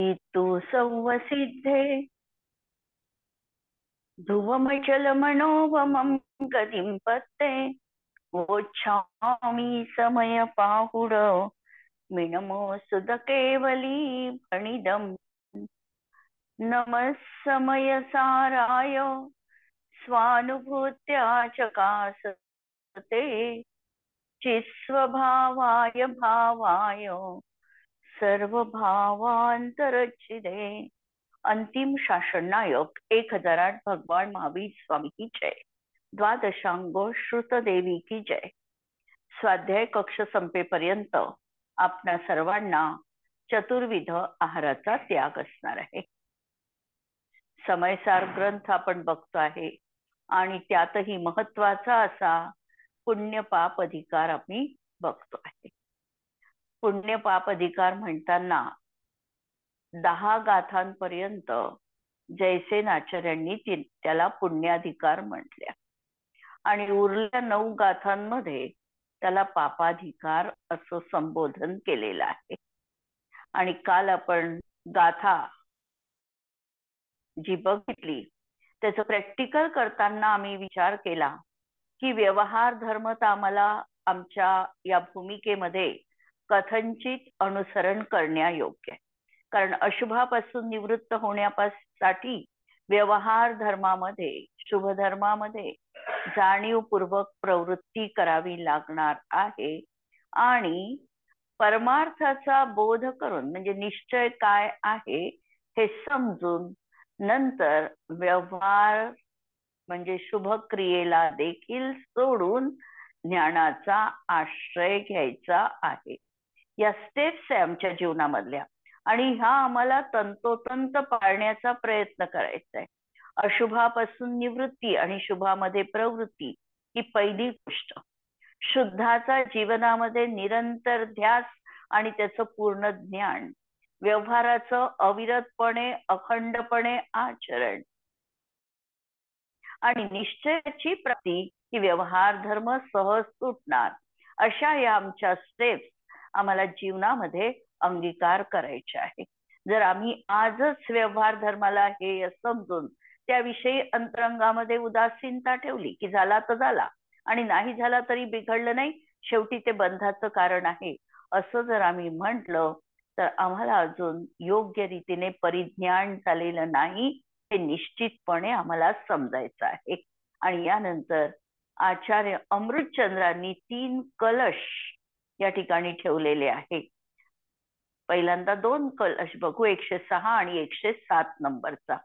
तु संवसिद्धे ध्रुवमचलमनोवमं गतिं पत्ते वोच्छामि समयपाहुड मिनमोऽसुध केवली फणिदम् नमः समयसाराय स्वानुभूत्या चकासते चिस्वभावाय भावाय सर्वभावांतरच्छिदे। अंतिम शासन नायक 1008 भगवान महावीर स्वामी की जय। द्वादशांगो श्रुत देवी की जय। स्वाध्याय कक्ष संपेपर्यंत आपणा सर्वांना चतुर्विध आहाराचा त्याग असणार आहे। समयसार ग्रंथ आपण बघतो आहे आणि त्यातही महत्वाचा असा पुण्य पाप अधिकार आम्ही बघतो आहे। पुण्य पाप अधिकार म्हणताना 10 गाथांपर्यंत जयसेन आचार्यांनी त्याला पुण्याधिकार म्हटल्या आणि उरलेल्या 9 गाथांमध्ये त्याला पापाधिकार असं संबोधन केलेलं आहे। आणि काल आपण गाथा जी बघितली त्याचं प्रॅक्टिकल करताना आम्ही विचार केला की व्यवहार धर्म तर आम्हाला आमच्या या भूमिकेमध्ये कथनचित अनुसरण करण्यायोग्य आहे, कारण अशुभापासून निवृत्त होण्यासाठी व्यवहार धर्मामध्ये शुभ धर्मामध्ये जाणीवपूर्वक प्रवृत्ती करावी लागणार आहे। आणि परमार्थाचा बोध करून म्हणजे निश्चय काय आहे हे समजून नंतर व्यवहार म्हणजे शुभ क्रियेला देखील सोडून ज्ञानाचा आश्रय घ्यायचा आहे। या स्टेप्स आहे आमच्या जीवनामधल्या आणि ह्या आम्हाला तंतोतंत पाळण्याचा प्रयत्न करायचा आहे। अशुभापासून निवृत्ती आणि शुभामध्ये प्रवृत्ती ही पहिली गोष्ट। शुद्धाचा जीवनामध्ये निरंतर ध्यास आणि त्याचं पूर्ण ज्ञान, व्यवहाराचं अविरतपणे अखंडपणे आचरण आणि निश्चयाची प्राप्ती ही व्यवहार धर्म सहज सुटणार, अशा या आमच्या स्टेप्स आम्हाला जीवनामध्ये अंगीकार करायचे आहे। जर आम्ही आजच व्यवहार धर्माला हे समजून त्याविषयी अंतरंगामध्ये उदासीनता ठेवली की झाला तर झाला आणि नाही झाला तरी बिघडलं नाही, शेवटी ते बंधाचं कारण आहे असं जर आम्ही म्हटलं तर आम्हाला अजून योग्य रीतीने परिज्ञान झालेलं नाही हे निश्चितपणे आम्हाला समजायचं आहे। आणि यानंतर आचार्य अमृतचंद्रांनी 3 कलश या ठिकाणी ठेवलेले आहे। पहिल्यांदा 2 कलश बघू, 106 आणि 107 नंबरचा।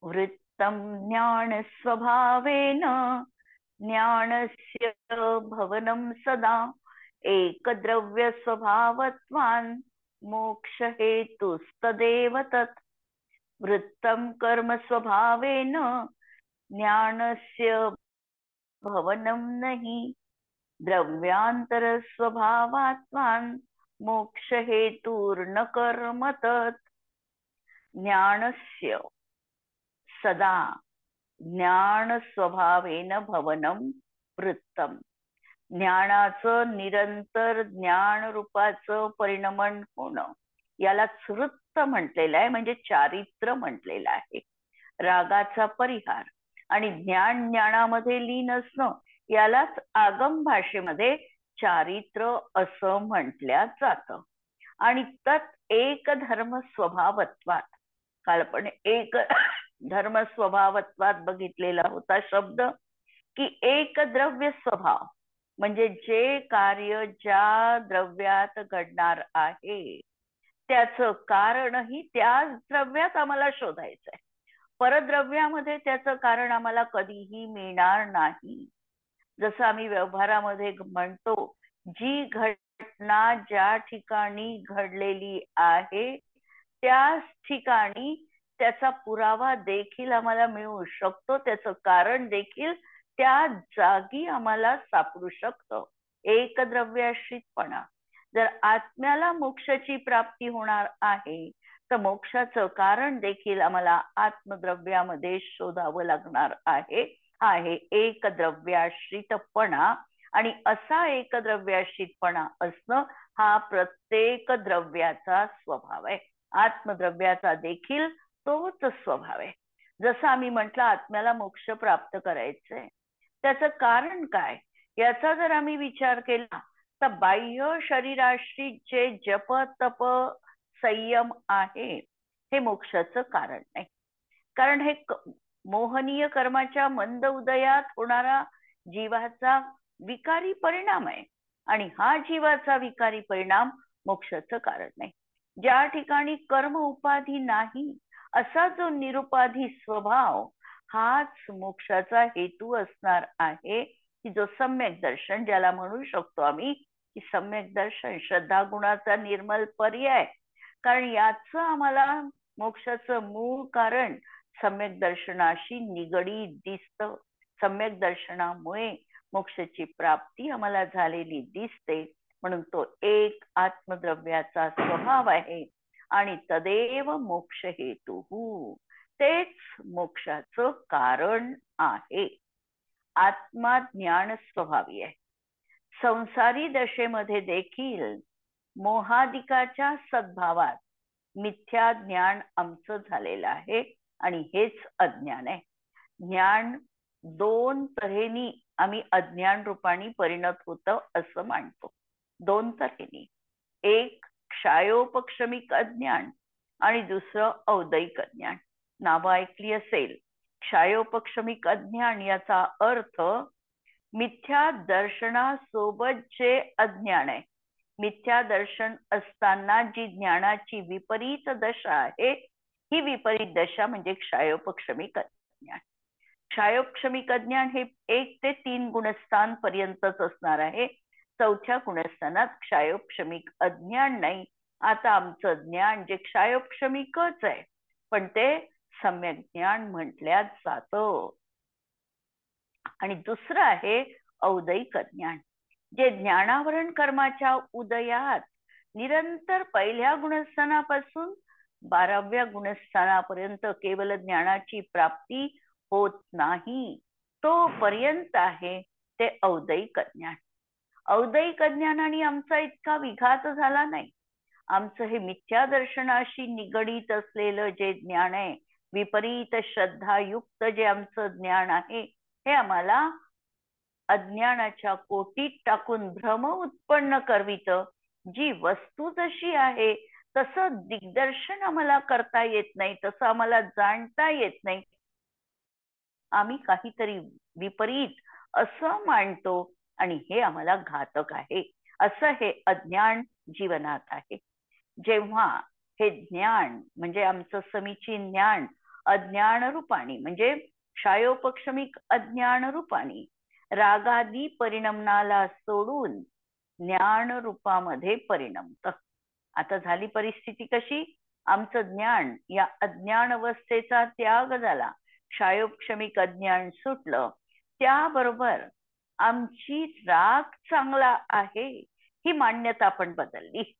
वृत्तम ज्ञान स्वभावेन ज्ञानस्य भवनं सदा एकद्रव्य स्वभावत्वान् मोक्ष हेतुस्तदेव तत्। वृत्तं कर्म स्वभावेन ज्ञानस्य भवनं नहि द्रव्यांतर स्वभावात्वान् मोक्ष हेतुर्न कर्म तत्। ज्ञानस्य सदा ज्ञान स्वभावेन भवनं वृत्तम, ज्ञानाचं निरंतर ज्ञान रूपाचं परिणमन होणं यालाच वृत्त म्हटलेलं आहे, म्हणजे चारित्र्य म्हटलेलं आहे। रागाचा परिहार आणि ज्ञानामध्ये लीन असणं यालाच आगम भाषेमध्ये चारित्र्य असं म्हटल्या जातं। आणि तत् एक धर्म स्वभावत्वात, काल आपण एक धर्म स्वभावत्वात बघितलेला होता शब्द की एक द्रव्य स्वभाव म्हणजे जे कार्य ज्या द्रव्यात घडणार आहे त्याचं कारणही त्याच द्रव्यात आम्हाला शोधायचं आहे। परद्रव्यामध्ये त्याचं कारण आम्हाला कधीही मिळणार नाही। जसं आम्ही व्यवहारामध्ये म्हणतो जी घटना ज्या ठिकाणी घडलेली आहे त्याच ठिकाणी त्याचा पुरावा देखील आम्हाला मिळू शकतो, त्याचं कारण देखील त्या जागी आम्हाला सापडू शकतं। एकद्रव्याश्रितपणा। जर आत्म्याला मोक्षाची प्राप्ती होणार आहे तर मोक्षाचं कारण देखील आम्हाला आत्मद्रव्यामध्ये शोधावं लागणार आहे। हा आहे एकद्रव्याश्रितपणा आणि असा एकद्रव्याश्रितपणा असणं हा प्रत्येक द्रव्याचा स्वभाव आहे। आत्मद्रव्याचा देखील तोच स्वभाव आहे. जसं आम्ही म्हटलं आत्म्याला मोक्ष प्राप्त करायचंय, त्याचं कारण काय याचा जर आम्ही विचार केला तर बाह्य शरीराशी जे जप तप संयम आहे हे मोक्षाचं कारण नाही. कारण हे मोहनीय कर्माच्या मंद उदयात होणारा जीवाचा विकारी परिणाम आहे आणि हा जीवाचा विकारी परिणाम मोक्षाचं कारण नाही. ज्या ठिकाणी कर्म उपाधी नाही असा जो निरुपाधी स्वभाव हाच मोक्षाचा हेतू असणार आहे, की जो सम्यक दर्शन ज्याला म्हणू शकतो आम्ही की सम्यक दर्शन श्रद्धा गुणाचा निर्मल पर्याय. कारण याचं आम्हाला मोक्षाचं मूळ कारण सम्यक दर्शनाशी निगडीत दिसतं. सम्यक दर्शनामुळे मोक्षाची प्राप्ती आम्हाला झालेली दिसते. म्हणून तो एक आत्मद्रव्याचा स्वभाव आहे आणि तदेव मोक्ष हेतू, तेच मोक्षाचं कारण आहे. आत्मा ज्ञान स्वभावी आहे. संसारी दशेमध्ये देखील मोहादिकाच्या सद्भावात मिथ्या ज्ञान आमचं झालेलं आहे आणि हेच अज्ञान आहे. ज्ञान दोन तऱ्हेनी आम्ही अज्ञान रूपाने परिणत होतं असं मानतो. दोन तऱ्हेनी, एक क्षायोपक्षमिक अज्ञान आणि दुसरं औदैक अज्ञान. नावं ऐकली असेल. क्षायोपक्षमिक अज्ञान याचा अर्थ मिथ्या दर्शनासोबत जे अज्ञान आहे, मिथ्या दर्शन असताना जी ज्ञानाची विपरीत दशा आहे, ही विपरीत दशा म्हणजे क्षायोपक्षमिक अज्ञान. क्षायोपक्षमिक अज्ञान हे 1 ते 3 गुणस्थान पर्यंतच असणार आहे. चौथ्या गुणस्थानात क्षायोपक्षमिक अज्ञान नाही. आता आमचं ज्ञान जे क्षायोपक्षमिकच आहे पण ते सम्यक ज्ञान म्हटल्या जातं. आणि दुसरं आहे औदैक ज्ञान, जे ज्ञानावरण कर्माच्या उदयात निरंतर पहिल्या गुणस्थानापासून 12व्या गुणस्थानापर्यंत केवळ ज्ञानाची प्राप्ती होत नाही, तोपर्यंत आहे ते औदैक ज्ञान. औदैक ज्ञानाने आमचा इतका विघात झाला नाही. आमचं हे मिथ्या दर्शनाशी निगडीत असलेलं जे ज्ञान आहे, विपरीत श्रद्धायुक्त जे आमचं ज्ञान आहे, हे आम्हाला अज्ञानाच्या कोटीत टाकून भ्रम उत्पन्न करवित. जी वस्तू जशी आहे तसं दिग्दर्शन आम्हाला करता येत नाही, तसं आम्हाला जाणता येत नाही. आम्ही काहीतरी विपरीत असं मानतो आणि हे आम्हाला घातक आहे. असं हे अज्ञान जीवनात आहे. जेव्हा हे ज्ञान म्हणजे आमचं समीचीन ज्ञान अज्ञान रूपाने म्हणजे क्षायोपक्षमिक अज्ञान रूपाने रागादी परिणमनाला सोडून ज्ञान रूपामध्ये परिणमतं. आता झाली परिस्थिती कशी? आमचं ज्ञान या अज्ञान अवस्थेचा त्याग झाला, क्षायोपक्षमिक अज्ञान सुटलं. त्याबरोबर आमची राग चांगला आहे ही मान्यता पण बदलली.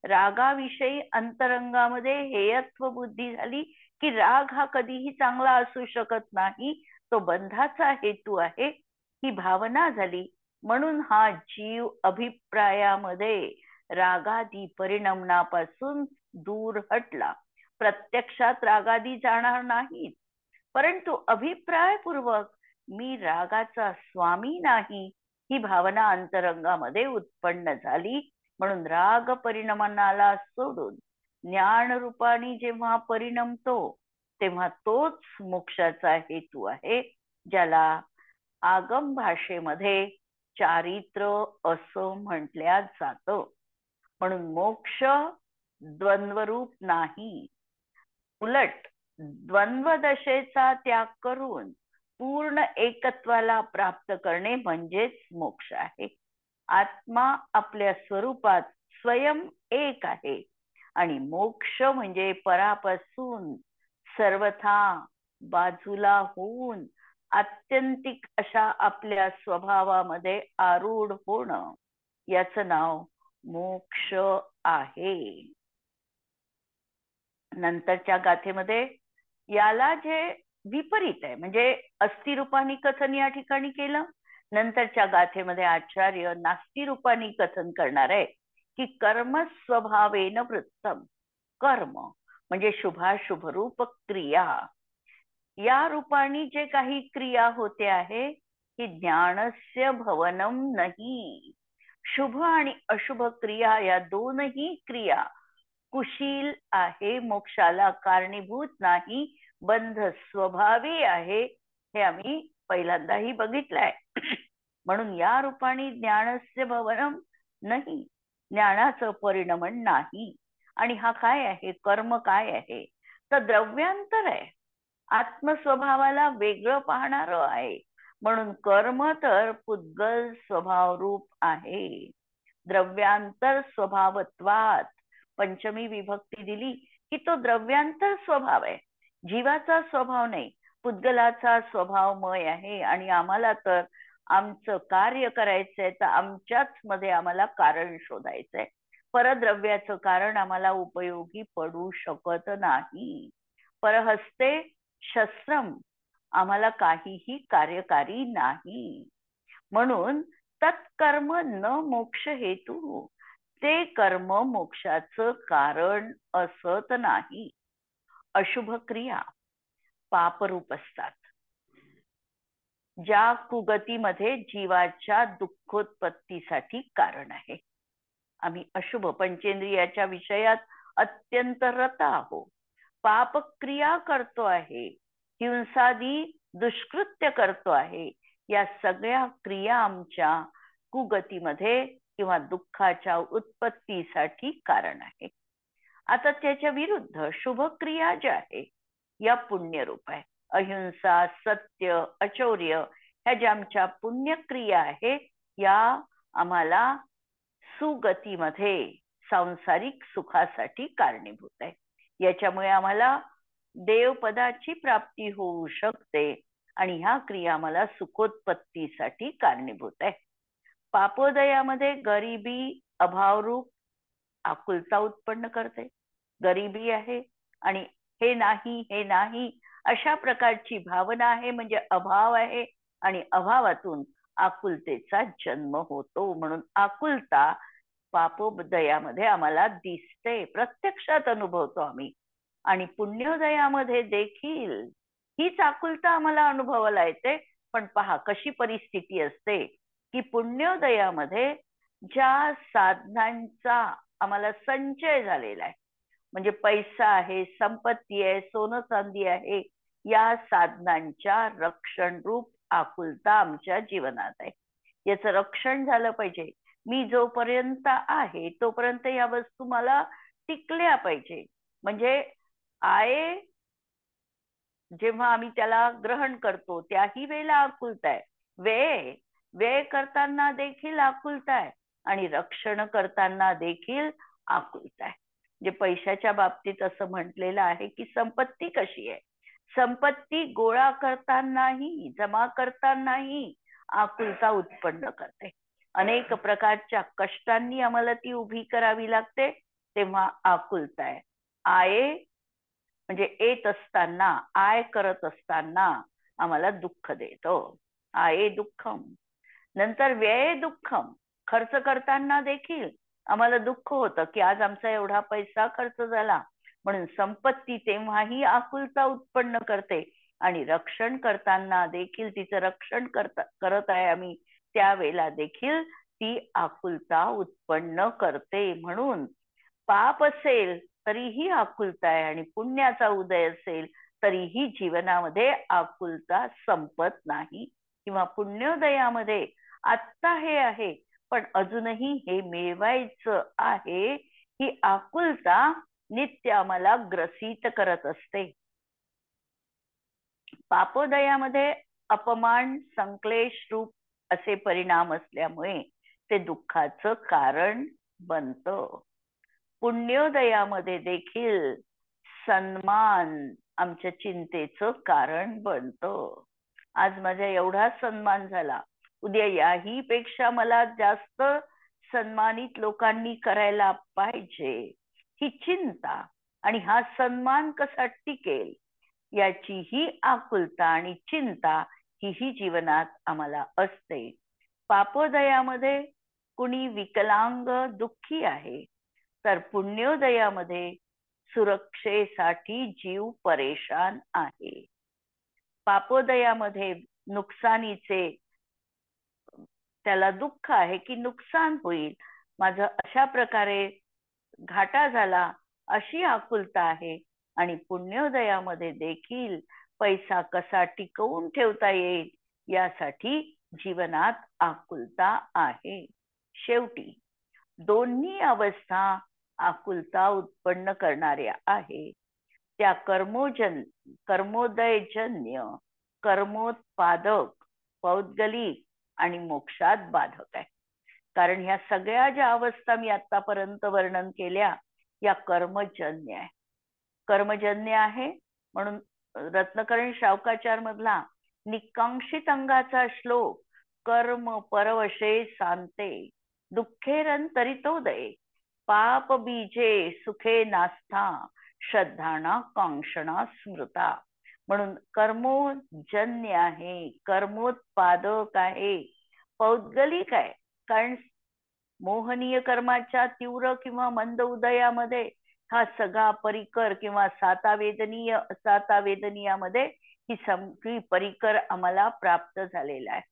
रागाविषयी अंतरंगामध्ये हेयत्व बुद्धी झाली की राग हा कधीही चांगला असू शकत नाही, तो बंधाचा हेतू आहे, ही भावना झाली. म्हणून हा जीव अभिप्रायामध्ये रागादी परिणमनापासून दूर हटला. प्रत्यक्षात रागादी जाणार नाहीत, परंतु अभिप्रायपूर्वक मी रागाचा स्वामी नाही ही भावना अंतरंगामध्ये उत्पन्न झाली. म्हणून राग परिणमनाला सोडून ज्ञान रूपाने जेव्हा परिणमतो तेव्हा तोच मोक्षाचा हेतू आहे, ज्याला आगम भाषेमध्ये चारित्र असं म्हटल्या जातं. म्हणून मोक्ष द्वंद्वरूप नाही, उलट द्वंद्वदशेचा त्याग करून पूर्ण एकत्वाला प्राप्त करणे म्हणजेच मोक्ष आहे. आत्मा आपल्या स्वरूपात स्वयं एक आहे आणि मोक्ष म्हणजे परापासून सर्वथा बाजूला होऊन आत्यंतिक अशा आपल्या स्वभावामध्ये आरूढ होणं, याचं नाव मोक्ष आहे. नंतरच्या गाथेमध्ये याला जे विपरीत आहे म्हणजे अस्थिरूपानी कथन या ठिकाणी केलं. नंतरच्या गाथेमध्ये आचार्य नास्ती रूपानी कथन करणार आहे की कर्म स्वभावेन वृत्तम, कर्म म्हणजे शुभाशुभ रूप क्रिया. या रूपाने जे काही क्रिया होते आहे ही ज्ञानस्य भवनम नाही. शुभ आणि अशुभ क्रिया या दोनही क्रिया कुशील आहे, मोक्षाला कारणीभूत नाही, बंध स्वभावी आहे, हे आम्ही पहिल्यांदाही बघितलंय. म्हणून या रूपाने ज्ञानस्य भवनम नाही, ज्ञानाचं परिणमन नाही. आणि हा काय आहे, कर्म काय आहे तर द्रव्यांतर आहे, आत्मस्वभावाला वेगळं पाहणार आहे. म्हणून कर्म तर पुद्गल स्वभाव रूप आहे. द्रव्यांतर स्वभावत्वात पंचमी विभक्ती दिली की तो द्रव्यांतर स्वभाव आहे, जीवाचा स्वभाव नाही, पुद्गलाचा स्वभावमय आहे. आणि आम्हाला तर आमचं कार्य करायचंय तर आमच्याच मध्ये आम्हाला कारण शोधायचंय, परद्रव्याचं कारण आम्हाला उपयोगी पडू शकत नाही. परहस्ते शस्त्रम आम्हाला काहीही कार्यकारी नाही. म्हणून तत्कर्म न मोक्ष हेतू, ते कर्म मोक्षाचं कारण असत नाही. अशुभ क्रिया पापरूप असतात, ज्या कुगतीमध्ये जीवाच्या दुःखोत्पत्तीसाठी कारण आहे. आम्ही अशुभ पंचेंद्रियाच्या विषयात अत्यंत रत आहोत, पाप क्रिया करतो आहे, हिंसादी दुष्कृत्य करतो आहे. या सगळ्या क्रिया आमच्या कुगतीमध्ये किंवा दुःखाच्या उत्पत्तीसाठी कारण आहे. आता त्याच्या विरुद्ध शुभ क्रिया ज्या आहे या पुण्यरूप आहे. अहिंसा, सत्य, अचौर्य ह्या ज्या आमच्या पुण्यक्रिया आहे या आम्हाला सुगतीमध्ये सांसारिक सुखासाठी कारणीभूत आहे. याच्यामुळे आम्हाला देवपदाची प्राप्ती होऊ शकते आणि ह्या क्रिया आम्हाला सुखोत्पत्तीसाठी कारणीभूत आहे. पापोदयामध्ये गरिबी अभावरूप आकुलता उत्पन्न करते. गरिबी आहे आणि हे नाही हे नाही अशा प्रकारची भावना आहे, म्हणजे अभाव आहे आणि अभावातून आकुलतेचा जन्म होतो. म्हणून आकुलता पापोदयामध्ये आम्हाला दिसते, प्रत्यक्षात अनुभवतो आम्ही. आणि पुण्योदयामध्ये देखील हीच आकुलता आम्हाला अनुभवायला येते. पण पहा कशी परिस्थिती असते की पुण्योदयामध्ये ज्या साधनांचा आम्हाला संचय झालेला आहे, म्हणजे पैसा आहे, संपत्ती आहे, सोनं चांदी आहे, या साधनांच्या रक्षण रूप आकुलता आमच्या जीवनात आहे. याचं रक्षण झालं पाहिजे. मी जोपर्यंत आहे तोपर्यंत या वस्तू मला टिकल्या पाहिजे. म्हणजे आहे जेव्हा आम्ही त्याला ग्रहण करतो त्याही वेळेला आकुलता आहे, व्यय करताना देखील आकुलता आहे आणि रक्षण करताना देखील आकुलता आहे. म्हणजे पैशाच्या बाबतीत असं म्हटलेलं आहे की संपत्ती कशी आहे, संपत्ती गोळा करतानाही जमा करतानाही आकुलता उत्पन्न करते. अनेक प्रकारच्या कष्टांनी आम्हाला ती उभी करावी लागते, तेव्हा आकुलता आहे. आहे म्हणजे येत असताना, आय करत असताना आम्हाला दुःख देतो, आये दुःखम. नंतर व्यय दुःखम, खर्च करताना देखील आम्हाला दुःख होतं की आज आमचा एवढा पैसा खर्च झाला. म्हणून संपत्ती तेव्हाही आकुलता उत्पन्न करते आणि रक्षण करताना देखील तिचं रक्षण करत आहे आम्ही, त्यावेळेला देखील ती आकुलता उत्पन्न करते. म्हणून पाप असेल तरीही आकुलता आहे आणि पुण्याचा उदय असेल तरीही जीवनामध्ये आकुलता संपत नाही. किंवा पुण्योदयामध्ये आत्ता हे आहे पण अजूनही हे मिळवायचं आहे, ही आकुलता नित्य आम्हाला ग्रसित करत असते. पापोदयामध्ये अपमान, संक्लेश रूप असे परिणाम असल्यामुळे ते दुःखाचं कारण बनतं. पुण्योदयामध्ये देखील सन्मान आमच्या चिंतेचं कारण बनतं. आज माझा एवढा सन्मान झाला, उद्या याही पेक्षा मला जास्त सन्मानित लोकांनी करायला पाहिजे, ही चिंता. आणि हा सन्मान कसा टिकेल याचीही आकुलता आणि चिंता हीही जीवनात आम्हाला असते. पापोदयामध्ये कुणी विकलांग दुःखी आहे तर पुण्योदयामध्ये सुरक्षेसाठी जीव परेशान आहे. पापोदयामध्ये नुकसानीचे त्याला दुःख आहे की नुकसान होईल, माझं अशा प्रकारे घाटा झाला, अशी आकुलता आहे. आणि पुण्योदयामध्ये देखील पैसा कसा टिकवून ठेवता येईल यासाठी जीवनात आकुलता आहे. शेवटी दोन्ही अवस्था आकुलता उत्पन्न करणाऱ्या आहे. त्या कर्मोदयजन्य, कर्मोत्पादक, पौद्गलिक आणि मोक्षात बाधक आहे. कारण ह्या सगळ्या ज्या अवस्था मी आतापर्यंत वर्णन केल्या या कर्मजन्य आहे. कर्मजन्य आहे म्हणून रत्नकरण शावकाचार मधला निकांक्षित अंगाचा श्लोक, कर्म परवशे सांते दुःखेरंतरितोदये, पाप बीजे सुखे नास्था श्रद्धाना कांक्षणा स्मृता. म्हणून कर्मोजन्य आहे, कर्मोत्पादक आहे, पौद्गलिक आहे. कारण मोहनीय कर्माच्या तीव्र किंवा मंद उदयामध्ये हा सगळा परिकर किंवा सातावेदनीयामध्ये ही सगळी परिकर आम्हाला प्राप्त झालेला आहे.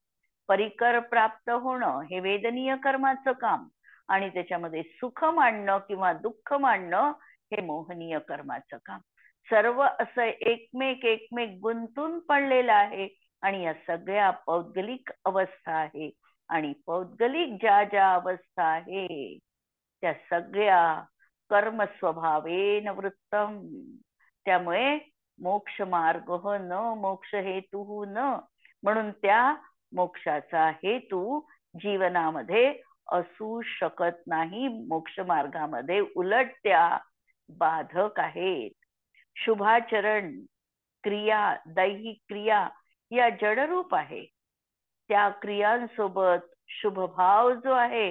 परिकर प्राप्त होणं हे वेदनीय कर्माचं काम, आणि त्याच्यामध्ये सुख मांडणं किंवा दुःख मांडणं हे मोहनीय कर्माचं काम. सर्व असं एकमेक गुंतून पडलेलं आहे. आणि या सगळ्या पौद्गलिक अवस्था आहे. आणि पौद्गलिक ज्या ज्या अवस्था आहे त्या सगळ्या कर्म स्वभावेन वृत्तम. त्यामुळे मोक्ष मार्ग न मोक्ष हेतु न, म्हणून त्या मोक्षाचा हेतू जीवनामध्ये असू शकत नाही. मोक्ष मार्गामध्ये उलट त्या बाधक आहेत. शुभाचरण क्रिया, दैहिक क्रिया या जडरूप आहे. त्या क्रियांसोबत शुभभाव जो आहे,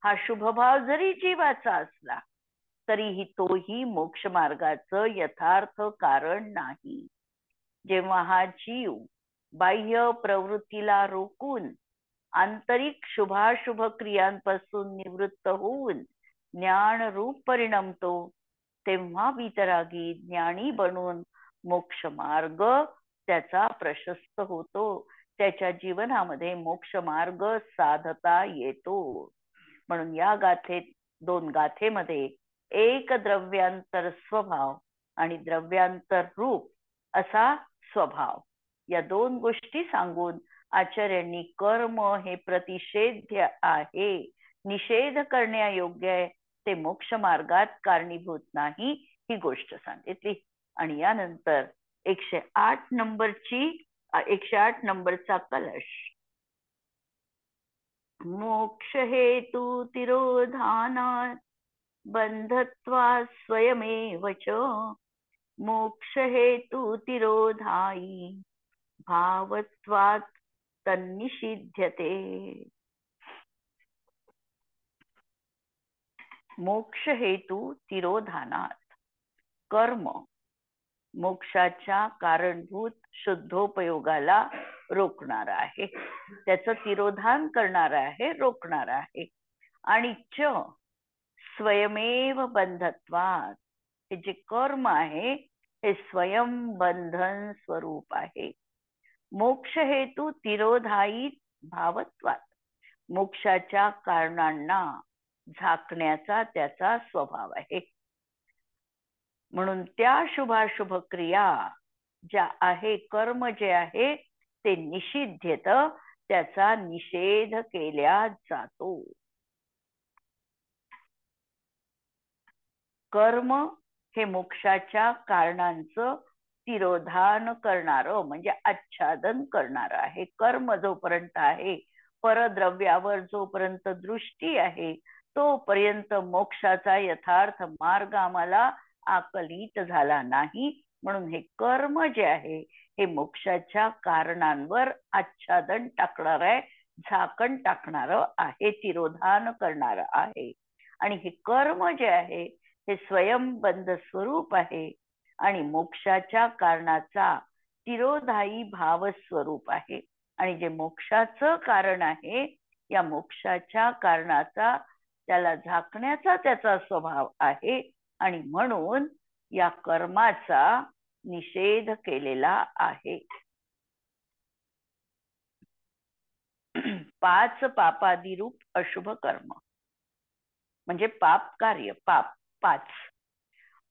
हा शुभभाव जरी जीवाचा असला तरीही तोही मोक्ष मार्गाचं यथार्थ कारण नाही. जेव्हा हा जीव बाह्य प्रवृत्तीला रोखून आंतरिक शुभाशुभ क्रियांपासून निवृत्त होऊन ज्ञान रूप परिणमतो, तेव्हा वितरागी ज्ञानी बनून मोक्ष मार्ग त्याचा प्रशस्त होतो. त्याच्या जीवनामध्ये मोक्ष मार्ग साधता येतो. म्हणून या गाथेत, 2 गाथेमध्ये एक द्रव्यांतर स्वभाव आणि द्रव्यांतर रूप असा स्वभाव, या 2 गोष्टी सांगून आचार्यांनी कर्म हे प्रतिषेध्य आहे, निषेध करण्यायोग्य आहे, ते मोक्ष मार्गात कारणीभूत नाही, ही गोष्ट सांगितली. आणि यानंतर 108 नंबरचा कलश. मोक्ष हेतु तिरोधानात बंधत्वा स्वयमेव च, मोक्ष हेतु तिरोधाई भावत्वात तन्निषिध्यते. मोक्ष हेतु तिरोधानात, कर्म मोक्षाच्या कारणभूत शुद्धोपयोगाला रोखणार आहे, त्याचं तिरोधान करणार आहे, रोखणार आहे. आणि च स्वयमेव बंधत्वात, हे जे कर्म आहे हे स्वयं बंधन स्वरूप आहे. मोक्ष हेतु तिरोधाई भावत्वात, मोक्षाच्या कारणांना झाकण्याचा त्याचा स्वभाव आहे. म्हणून त्या शुभाशुभ क्रिया ज्या आहे, कर्म जे आहे ते निषिध्यत, त्याचा निषेध केल्या जातो. कर्म हे मोक्षाच्या कारणांचं तिरोधान करणारं म्हणजे आच्छादन करणारं आहे. कर्म जोपर्यंत आहे, परद्रव्यावर जोपर्यंत दृष्टी आहे, तोपर्यंत मोक्षाचा यथार्थ मार्ग आम्हाला आकलित झाला नाही. म्हणून हे कर्म जे आहे हे मोक्षाच्या कारणांवर आच्छादन टाकणार आहे, झाकण टाकणार आहे, तिरोधान करणार आहे. आणि हे कर्म जे आहे हे स्वयंबंध स्वरूप आहे आणि मोक्षाच्या कारणाचा तिरोधाई भाव स्वरूप आहे. आणि जे मोक्षाचं कारण आहे, या मोक्षाच्या कारणाचा त्याला झाकण्याचा त्याचा स्वभाव आहे. आणि म्हणून या कर्माचा निषेध केलेला आहे. 5 पापादिरूप अशुभ कर्म म्हणजे पाप कार्य, पाप 5.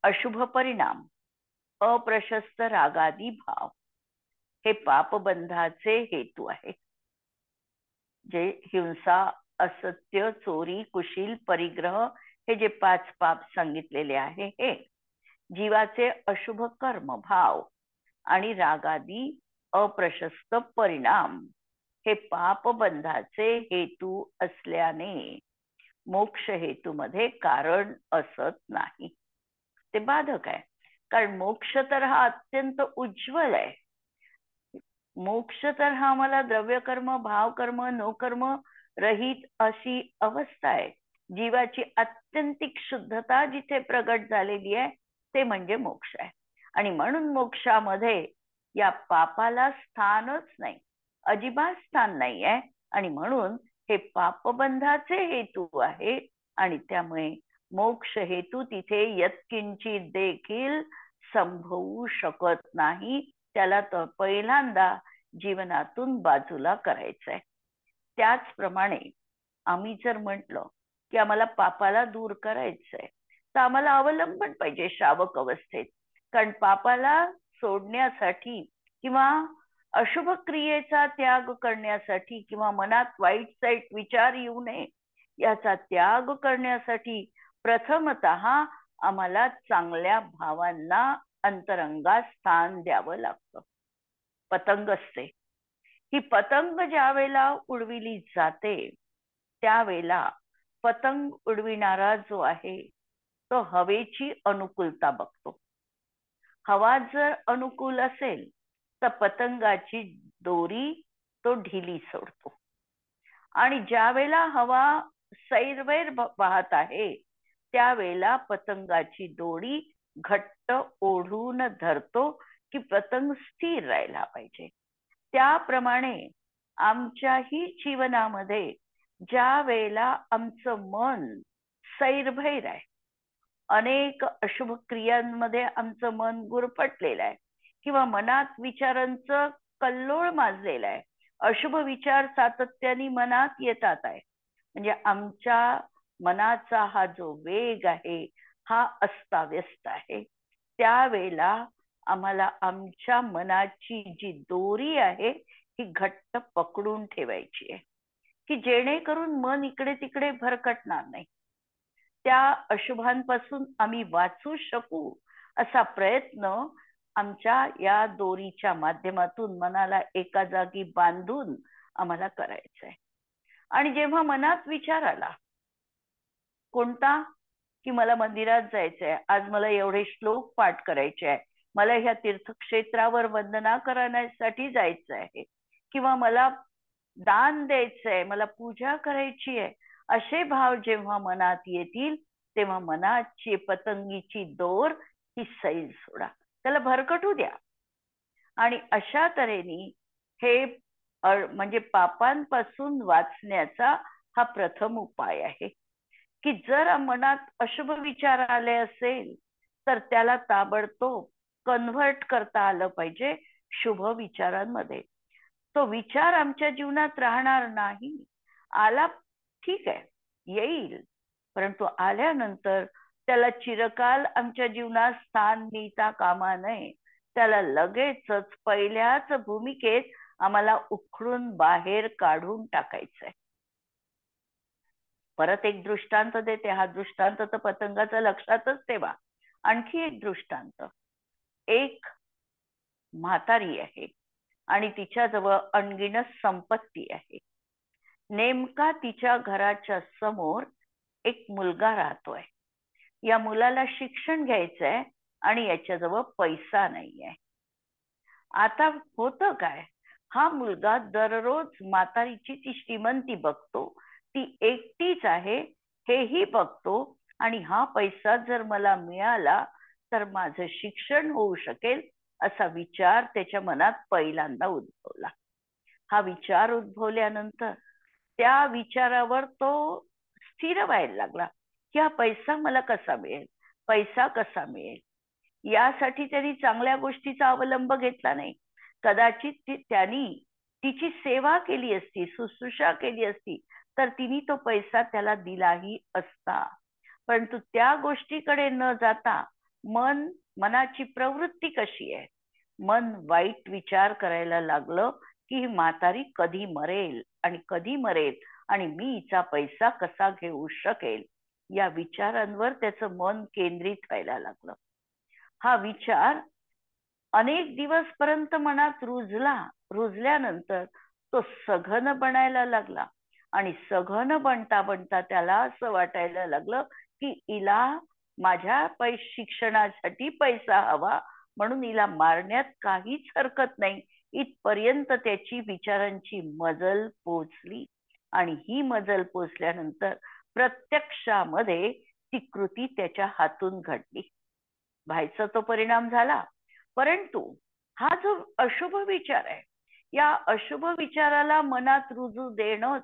अशुभ परिणाम, अप्रशस्त रागादी भाव हे पापबंधाचे हेतू आहे. जे हिंसा, असत्य, चोरी, कुशील, परिग्रह हे जे 5 पाप सांगितलेले आहे हे जीवाचे अशुभ कर्म, भाव आणि रागादी अप्रशस्त परिणाम हे पापबंधाचे हेतू असल्याने मोक्ष हेतूमध्ये कारण असत नाही. ते बाधक आहे. कारण मोक्ष तर हा अत्यंत उज्ज्वल आहे. मोक्ष तर हा मला द्रव्यकर्म, भावकर्म, नोकर्म रहित अशी अवस्था आहे. जीवाची आत्यंतिक शुद्धता जिथे प्रगट झालेली आहे ते म्हणजे मोक्ष आहे. आणि म्हणून मोक्षामध्ये या पापाला स्थानच नाही, अजिबात स्थान नाही आहे. आणि म्हणून हे पापबंधाचे हेतू आहे. आणि त्यामुळे मोक्ष हेतू तिथे यत्किंचित देखील संभवू शकत नाही. त्याला तर पहिल्यांदा जीवनातून बाजूला करायचंय. त्याचप्रमाणे आम्ही जर म्हटलं की आम्हाला पापाला दूर करायचंय तर आम्हाला अवलंबन पाहिजे श्रावक अवस्थेत. कारण पापाला सोडण्यासाठी किंवा अशुभ क्रियेचा त्याग करण्यासाठी किंवा मनात वाईट साईट विचार येऊ नये याचा त्याग करण्यासाठी प्रथमतः आम्हाला चांगल्या भावांना अंतरंगात स्थान द्यावं लागतं. पतंग असते, ही पतंग ज्या वेळेला उडविली जाते त्यावेळेला पतंग उडविणारा जो आहे तो हवेची अनुकूलता बघतो. हवा जर अनुकूल असेल तर पतंगाची दोरी तो ढिली सोडतो. आणि ज्या वेळेला हवा सैरवैर वाहत आहे त्यावेळेला पतंगाची दोरी घट्ट ओढून धरतो की पतंग स्थिर राहायला पाहिजे. त्याप्रमाणे आमच्याही जीवनामध्ये ज्या वेळेला आमचं मन सैरभैर आहे, अनेक अशुभ क्रियांमध्ये आमचं मन गुरफटलेलं आहे किंवा मनात विचारांचं कल्लोळ माजलेलं आहे, अशुभ विचार सातत्याने मनात येतात आहे, म्हणजे आमच्या मनाचा हा जो वेग आहे हा अस्ताव्यस्त आहे. त्यावेळेला आम्हाला आमच्या मनाची जी दोरी आहे ही घट्ट पकडून ठेवायची आहे की जेणेकरून मन इकडे तिकडे भरकटणार नाही. त्या अशुभांपासून आम्ही वाचू शकू असा प्रयत्न आमच्या या दोरीच्या माध्यमातून मनाला एका जागी बांधून आम्हाला करायचं आहे. आणि जेव्हा मनात विचार आला कोणता की मला मंदिरात जायचंय, आज मला एवढे श्लोक पाठ करायचे आहे, मला ह्या तीर्थक्षेत्रावर वंदना करण्यासाठी जायचं आहे किंवा मला दान द्यायचंय, मला पूजा करायची आहे, असे भाव जेव्हा मनात येतील तेव्हा मनाची पतंगीची दोर ही सैल सोडा, त्याला भरकटू द्या. आणि अशा तऱ्हेने हे म्हणजे पापांपासून वाचण्याचा हा प्रथम उपाय आहे की जर मनात अशुभ विचार आले असेल तर त्याला ताबडतोब कन्व्हर्ट करता आलं पाहिजे शुभ विचारांमध्ये. तो विचार आमच्या जीवनात राहणार नाही. आला ठीक आहे, येईल, परंतु आल्यानंतर त्याला चिरकाल आमच्या जीवनात स्थान मिळता कामा नये. त्याला लगेचच पहिल्याच भूमिकेत आम्हाला उखडून बाहेर काढून टाकायचंय. परत एक दृष्टांत देते. हा दृष्टांत तर पतंगाचा लक्षातच ठेवा. आणखी एक दृष्टांत. एक म्हातारी आहे आणि तिच्याजवळ अनगिनत संपत्ती आहे. नेमका तिच्या घराच्या समोर एक मुलगा राहतोय. या मुलाला शिक्षण घ्यायचंय आणि याच्याजवळ पैसा नाहीये. आता होतं काय, हा मुलगा दररोज म्हातारीची ती श्रीमंती बघतो, ती एकटीच आहे हेही बघतो आणि हा पैसा जर मला मिळाला तर माझं शिक्षण होऊ शकेल असा विचार त्याच्या मनात पहिल्यांदा उद्भवला. हा विचार उद्भवल्यानंतर त्या विचारावर तो स्थिर व्हायला लागला की हा पैसा मला कसा मिळेल, पैसा कसा मिळेल. यासाठी त्यांनी चांगल्या गोष्टीचा अवलंब घेतला नाही. कदाचित त्यांनी तिची सेवा केली असती, शुश्रूषा केली असती, तर तिने तो पैसा त्याला दिलाही असता. परंतु त्या गोष्टीकडे न जाता मनाची प्रवृत्ती कशी आहे, मन वाईट विचार करायला लागलं की ही म्हातारी कधी मरेल आणि मी हिचा पैसा कसा घेऊ शकेल, या विचारांवर त्याचं मन केंद्रित व्हायला लागलं. हा विचार अनेक दिवस पर्यंत मनात रुजल्यानंतर तो सघन बनायला लागला आणि सघन बनता बनता त्याला असं वाटायला लागलं की हिला माझ्या शिक्षणासाठी पैसा हवा, म्हणून हिला मारण्यात काहीच हरकत नाही. इथपर्यंत त्याची विचारांची मजल पोचली आणि ही मजल पोचल्यानंतर प्रत्यक्षामध्ये ती कृती त्याच्या हातून घडली. व्हायचा तो परिणाम झाला. परंतु हा जो अशुभ विचार आहे, या अशुभ विचाराला मनात रुजू देणंच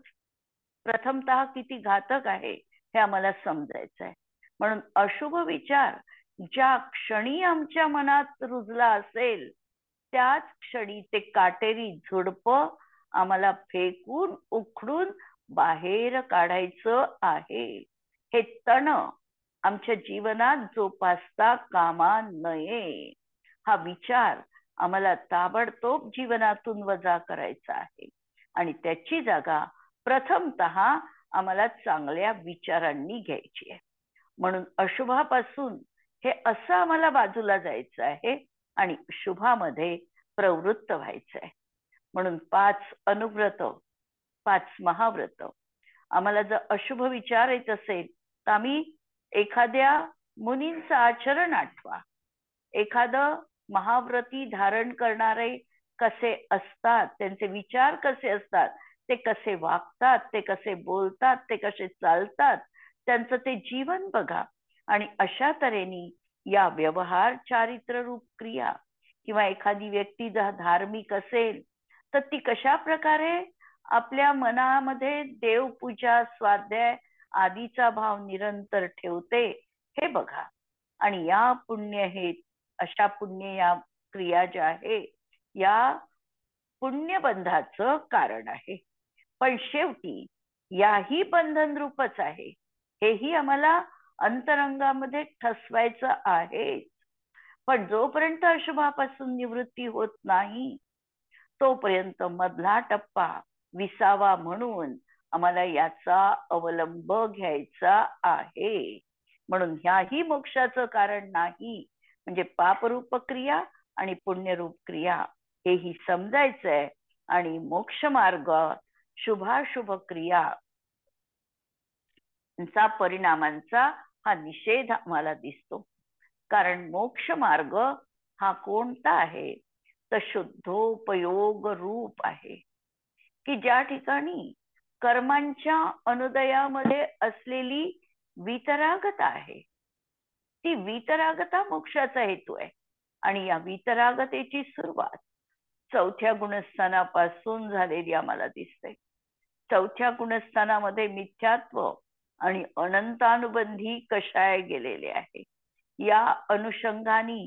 प्रथमतः किती घातक आहे हे आम्हाला समजायचं आहे. म्हणून अशुभ विचार ज्या क्षणी आमच्या मनात रुजला असेल त्याच क्षणी ते काटेरी झुडपं आम्हाला फेकून उखडून बाहेर काढायचं आहे. हे तण आमच्या जीवनात जोपासता कामा नये. हा विचार आम्हाला ताबडतोब जीवनातून वजा करायचा आहे आणि त्याची जागा प्रथमतः आम्हाला चांगल्या विचारांनी घ्यायची आहे. म्हणून अशुभापासून हे असं आम्हाला बाजूला जायचं आहे आणि शुभामध्ये प्रवृत्त व्हायचं आहे. म्हणून 5 अनुव्रत, 5 महाव्रत. आम्हाला जर अशुभ विचार येत असेल तर आम्ही एखाद्या मुनींचं आचरण आठवा. एखादं महाव्रती धारण करणारे कसे असतात, त्यांचे विचार कसे असतात, ते कसे वागतात, ते कसे बोलतात, ते कसे चालतात, त्यांचं ते जीवन बघा आणि अशा तऱ्हेने या व्यवहार चारित्र रूप क्रिया किंवा एखादी व्यक्ती जर धार्मिक असेल तर ती कशा प्रकारे आपल्या मनामध्ये देवपूजा, स्वाध्याय आदीचा भाव निरंतर ठेवते हे बघा. आणि या अशा पुण्य या क्रिया ज्या आहे या पुण्यबंधाचं कारण आहे. पण शेवटी याही बंधन रूपच आहे, हेही आम्हाला अंतरंगामध्ये ठसवायचं आहे. पण जोपर्यंत अशुभापासून निवृत्ती होत नाही तोपर्यंत मधला टप्पा विसावा म्हणून आम्हाला याचा अवलंब घ्यायचा आहे. म्हणून ह्याही मोक्षाचं कारण नाही, म्हणजे पापरूप क्रिया आणि पुण्यरूप क्रिया हेही समजायचंय. आणि मोक्ष मार्ग शुभाशुभ क्रिया परिणामांचा हा निषेध आम्हाला दिसतो. कारण मोक्ष मार्ग हा कोणता आहे तर शुद्धोपयोग रूप आहे, की ज्या ठिकाणी कर्मांच्या अनुदयामध्ये असलेली वितरागता आहे. ती वितरागता मोक्षाचा हेतू आहे आणि या वितरागतेची सुरुवात 4थ्या गुणस्थानापासून झालेली आम्हाला दिसते. 4थ्या गुणस्थानामध्ये मिथ्यात्व आणि अनंतानुबंधी कषाय गेलेले आहे. या अनुषंगाने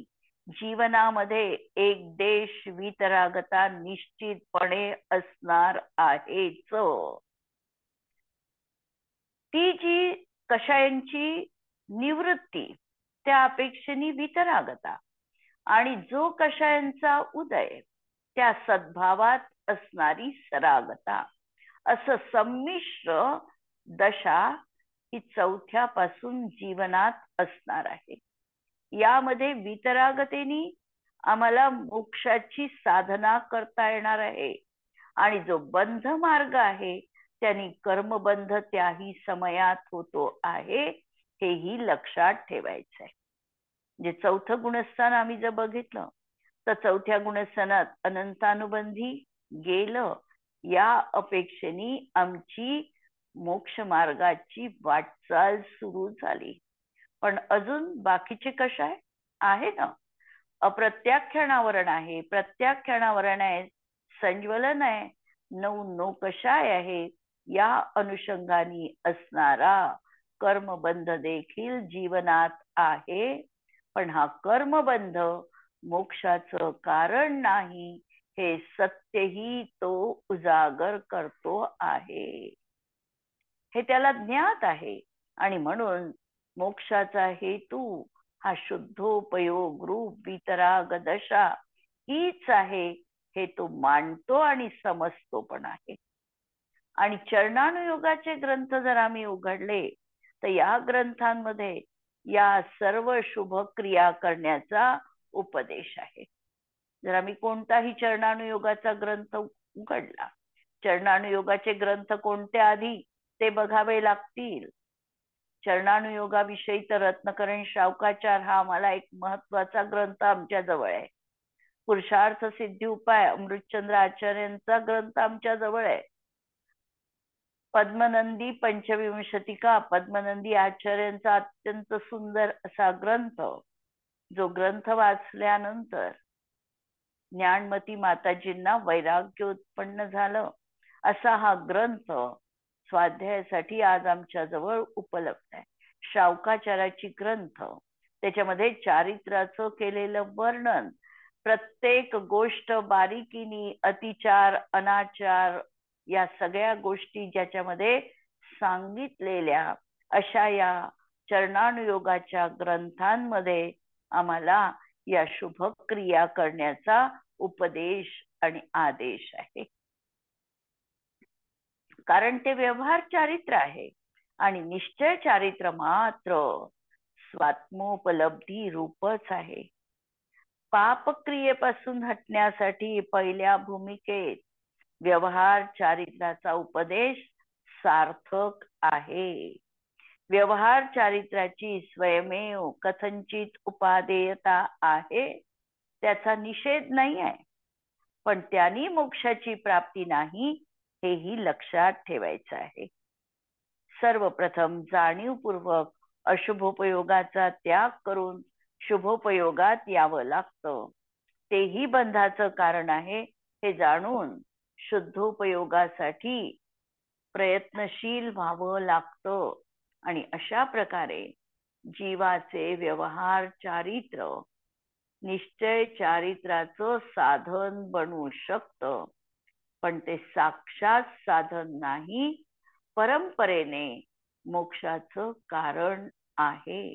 जीवनामध्ये एक देश वितरागता निश्चितपणे असणार आहेच. ती जी कषायांची निवृत्ती त्या अपेक्षेने वितरागता आणि जो कषायांचा उदय त्या सद्भावात असणारी सरागता, असं संमिश्र दशा ही 4थ्यापासून जीवनात असणार आहे. यामध्ये वितरागतेने आम्हाला मोक्षाची साधना करता येणार आहे आणि जो बंध मार्ग आहे त्यांनी कर्मबंध त्याही समयात होतो आहे, हेही लक्षात ठेवायचं आहे. म्हणजे 4थं गुणस्थान आम्ही जर बघितलं तर 4थ्या गुणस्थानात अनंतानुबंधी गेलं, या अपेक्षेने आमची मोक्ष मार्गाची वाटचाल सुरू झाली. पण अजून बाकीचे कशाय आहे ना, अप्रत्याख्यानावरण आहे, प्रत्याख्यानावरण आहे, संज्वलन आहे, 9 कषाय आहे. या अनुषंगाने असणारा कर्मबंध देखील जीवनात आहे. पण हा कर्मबंध मोक्षाचं कारण नाही, हे सत्यही तो उजागर करतो आहे. हे त्याला ज्ञात आहे. आणि म्हणून मोक्षाचा हेतू हा शुद्धोपयोग रूप वितराग दशा हीच आहे, हे तो मानतो आणि समजतो पण आहे. आणि चरणानुयोगाचे ग्रंथ जर आम्ही उघडले तर या ग्रंथांमध्ये या सर्व शुभ क्रिया करण्याचा उपदेश आहे. जर आम्ही कोणताही चरणानुयोगाचा ग्रंथ उघडला, चरणानुयोगाचे ग्रंथ कोणते आधी ते बघावे लागतील. चरणानुयोगाविषयी तर रत्नकरण शावकाचार हा आम्हाला एक महत्वाचा ग्रंथ आमच्या जवळ आहे. पुरुषार्थ सिद्धी उपाय अमृतचंद्र आचार्यांचा ग्रंथ आमच्या जवळ आहे. पद्मनंदी पंचविंशतिका पद्मनंदी आचार्यांचा अत्यंत सुंदर असा ग्रंथ, जो ग्रंथ वाचल्यानंतर ज्ञानमती माताजींना वैराग्य उत्पन्न झालं, असा हा ग्रंथ स्वाध्यायासाठी आज आमच्या जवळ उपलब्ध आहे. शावकाचाराची ग्रंथ, त्याच्यामध्ये चारित्र्याचं केलेलं वर्णन, प्रत्येक गोष्ट बारीकीनी, अतिचार अनाचार या सगळ्या गोष्टी ज्याच्यामध्ये सांगितलेल्या, अशा या चरणानुयोगाच्या ग्रंथांमध्ये आम्हाला या शुभ क्रिया करण्याचा उपदेश आणि आदेश आहे. कारण ते व्यवहार चारित्र आहे आणि निश्चय चारित्र मात्र स्वात्मोपलब्धी रूपच आहे. पापक्रियेपासून हटण्यासाठी पहिल्या भूमिकेत व्यवहार चारित्राचा उपदेश सार्थक आहे. व्यवहार चारित्राची स्वयमेव कथंचित उपादेयता आहे, त्याचा निषेध नाही आहे, पण त्यांनी मोक्षाची प्राप्ती नाही, हेही लक्षात ठेवायचं आहे. सर्वप्रथम जाणीवपूर्वक अशुभोपयोगाचा त्याग करून शुभोपयोगात यावं लागतं. तेही बंधाचं कारण आहे हे जाणून शुद्धोपयोगासाठी प्रयत्नशील व्हावं लागतं. आणि अशा प्रकारे जीवाचे व्यवहार चारित्र निश्चय चारित्राचं साधन बनू शकतं, पण ते साक्षात साधन नाही, परंपरेने मोक्षाचं कारण आहे.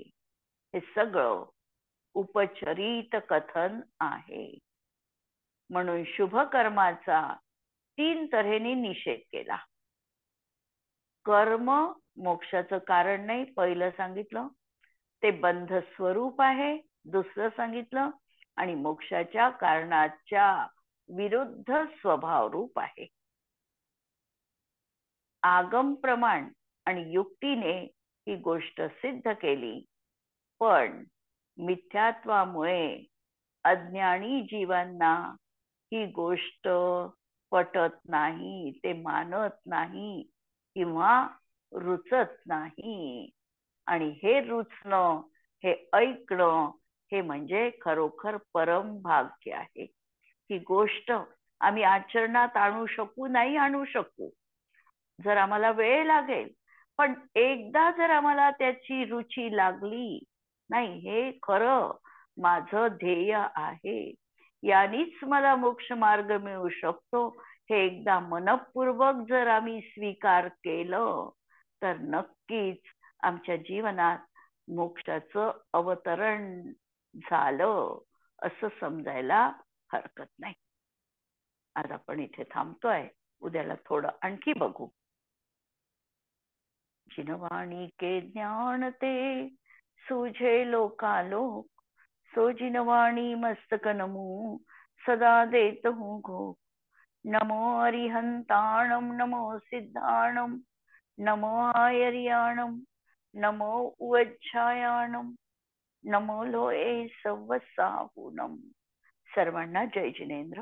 हे सगळं उपचरित कथन आहे. म्हणून शुभ कर्माचा 3 तऱ्हेने निषेध केला. कर्म मोक्षाचं कारण नाही, पहिलं सांगितलं, ते बंध स्वरूप आहे, दुसरं सांगितलं, आणि मोक्षाच्या कारणाच्या विरुद्ध स्वभाव रूप आहे. आगम प्रमाण आणि युक्तीने ही गोष्ट सिद्ध केली, पण मिथ्यात्वामुळे अज्ञानी जीवांना ही गोष्ट पटत नाही, ते मानत नाही किंवा रुचत नाही. आणि हे रुचणं, हे ऐकणं, हे म्हणजे खरोखर परम भाग्य आहे. ही गोष्ट आम्ही आचरणात आणू शकू, नाही आणू शकू, जर आम्हाला वेळ लागेल, पण एकदा जर आम्हाला त्याची रुची लागली, नाही हे खरं माझं ध्येय आहे, यानीच मला मोक्ष मार्ग मिळू शकतो, हे एकदा मनपूर्वक जर आम्ही स्वीकार केलं, तर नक्कीच आमच्या जीवनात मोक्षाचं अवतरण झालं असं समजायला हरकत नाही. आज आपण इथे थांबतोय, उद्याला थोडं आणखी बघू. जिनवाणी के ज्ञान ते सूझे लोकालोक, सो जिनवाणी मस्तक नमो सदा देत हूँ घोष. नमो अरिहंताणम नमो सिद्धाणम नमो आयर्याणम नमो उवज्झायाणम नमो लोये सव्वसाहूनम. सर्वांना जय जिनेंद्र.